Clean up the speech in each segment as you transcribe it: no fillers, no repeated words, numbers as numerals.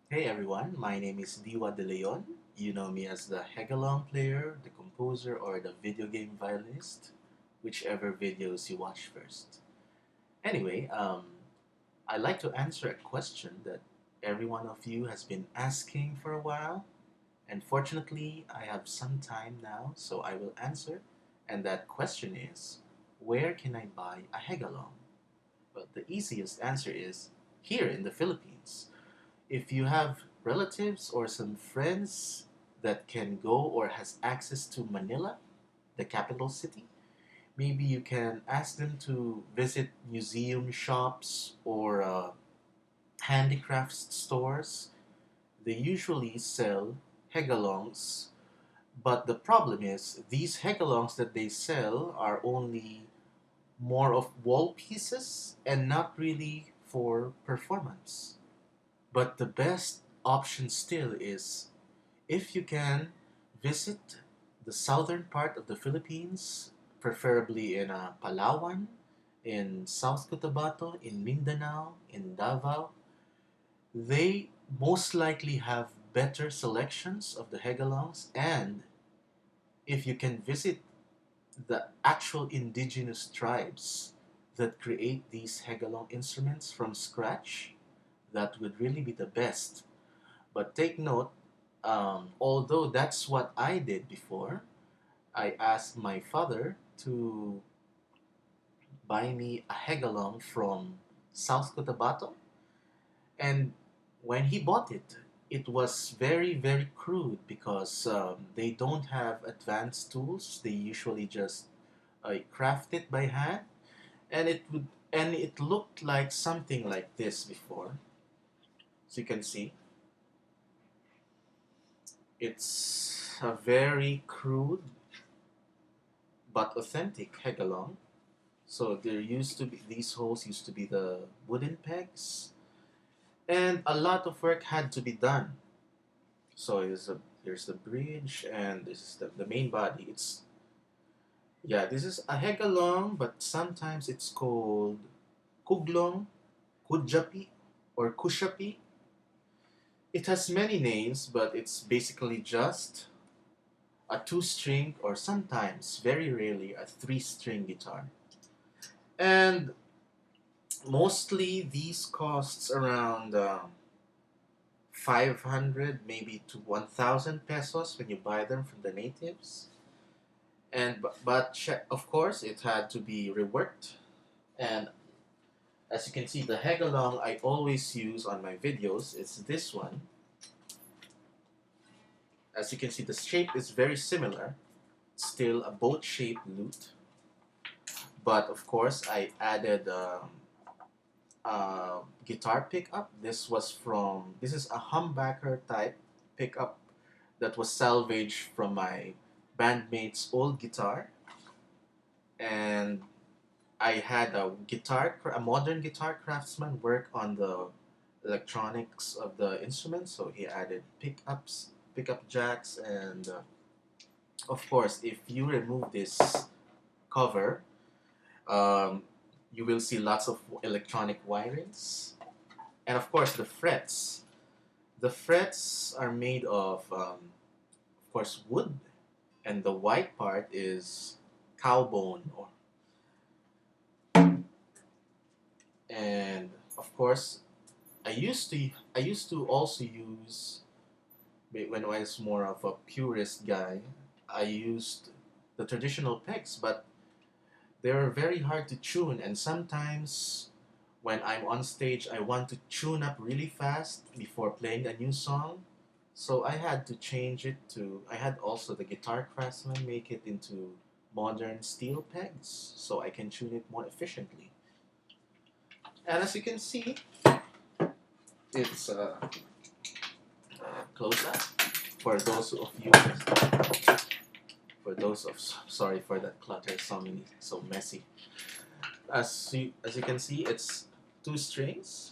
Hey everyone, my name is Diwa de Leon. You know me as the Hegalong player, the composer, or the video game violinist, whichever videos you watch first. Anyway, I'd like to answer a question that every one of you has been asking for a while, and fortunately, I have some time now, so I will answer. And that question is, where can I buy a Hegalong? Well, the easiest answer is here in the Philippines. If you have relatives or some friends that can go or has access to Manila, the capital city, maybe you can ask them to visit museum shops or handicrafts stores. They usually sell hegalongs, but the problem is these hegalongs that they sell are only more of wall pieces and not really for performance. But the best option still is if you can visit the southern part of the Philippines, preferably in Palawan, in South Cotabato, in Mindanao, in Davao, they most likely have better selections of the hegalongs. And if you can visit the actual indigenous tribes that create these hegalong instruments from scratch, that would really be the best. But take note, although that's what I did before, I asked my father to buy me a hegalong from South Cotabato. And when he bought it, it was very, very crude because they don't have advanced tools. They usually just craft it by hand. And it looked like something like this before. So you can see, it's a very crude but authentic hegalong. So there used to be these holes used to be the wooden pegs, and a lot of work had to be done. So here's the bridge, and this is the main body. This is a hegalong, but sometimes it's called kuglong, kudjapi, or kushapi. It has many names, but it's basically just a two-string or sometimes, very rarely, a three-string guitar. And mostly these costs around 500 maybe to 1000 pesos when you buy them from the natives. But of course it had to be reworked. And as you can see, the hegalong I always use on my videos is this one. As you can see, the shape is very similar, still a boat-shaped lute. But of course I added guitar pickup. This is a humbucker type pickup that was salvaged from my bandmate's old guitar, and I had a modern guitar craftsman work on the electronics of the instrument, so he added pickups, pickup jacks, and of course, if you remove this cover, um, you will see lots of electronic wirings, and of course, the frets. The frets are made of course, wood, and the white part is cow bone. And of course, I used to also use when I was more of a purist guy. I used the traditional picks, but they were very hard to tune, and sometimes when I'm on stage, I want to tune up really fast before playing a new song. So I had to change it to. I had also the guitar craftsman make it into modern steel pegs so I can tune it more efficiently. And as you can see, it's close up for those of you. For those of sorry for that clutter, so messy. As you can see, it's two strings.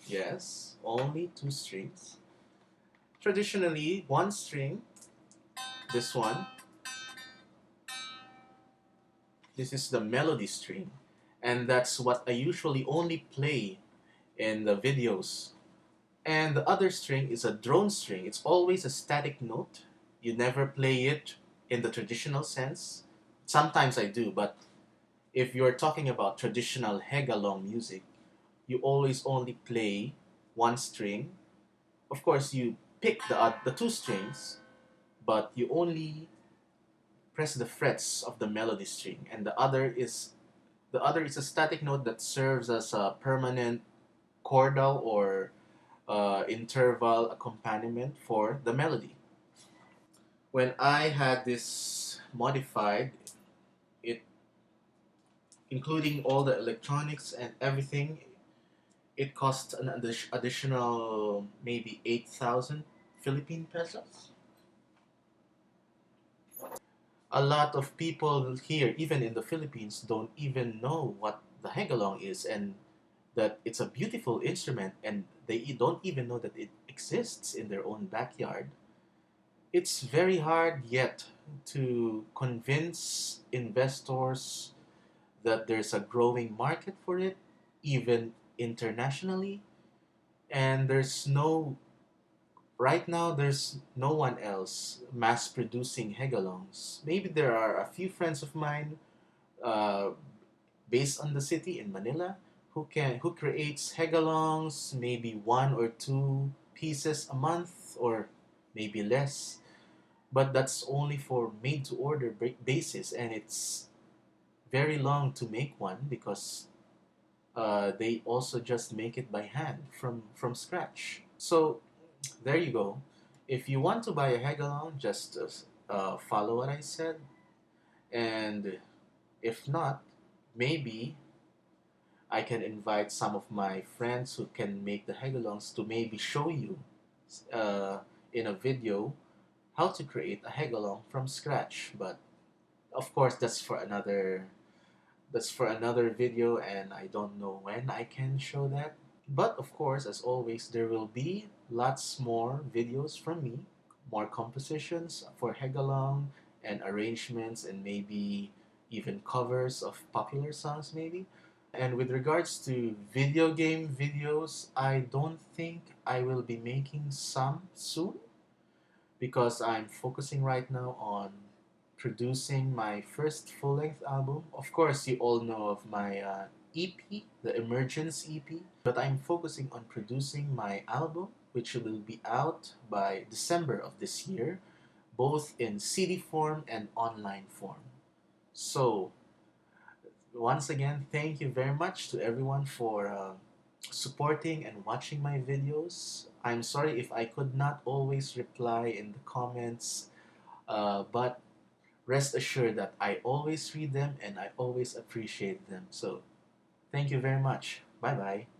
Yes, only two strings. Traditionally, one string. This one. This is the melody string, And that's what I usually only play in the videos. And the other string is a drone string. It's always a static note. You never play it in the traditional sense. Sometimes I do, but if you're talking about traditional Hegalong music, you always only play one string. Of course, you pick the two strings, but you only press the frets of the melody string, and the other is a static note that serves as a permanent chordal or interval accompaniment for the melody. When I had this modified, it including all the electronics and everything, it cost an additional maybe 8,000 Philippine pesos. A lot of people here, even in the Philippines, don't even know what the Hegalong is and that it's a beautiful instrument, and they don't even know that it exists in their own backyard. It's very hard yet to convince investors that there's a growing market for it, even internationally. And right now, there's no one else mass producing Hegalongs. Maybe there are a few friends of mine uh, based on the city in Manila who creates Hegalongs, maybe one or two pieces a month or maybe less. But that's only for made to order basis, and it's very long to make one because they also just make it by hand from scratch. So there you go. If you want to buy a Hegalong, just follow what I said, and if not, maybe I can invite some of my friends who can make the Hegalongs to maybe show you uh, in a video how to create a Hegalong from scratch. But of course, that's for another video, and I don't know when I can show that. But of course, as always, there will be lots more videos from me, more compositions for Hegalong and arrangements, and maybe even covers of popular songs, maybe. And with regards to video game videos, I don't think I will be making some soon because I'm focusing right now on producing my first full length album. Of course, you all know of my EP, the Emergence EP, but I'm focusing on producing my album, which will be out by December of this year, both in CD form and online form. So, once again, thank you very much to everyone for supporting and watching my videos. I'm sorry if I could not always reply in the comments, but rest assured that I always read them and I always appreciate them. So, thank you very much. Bye bye.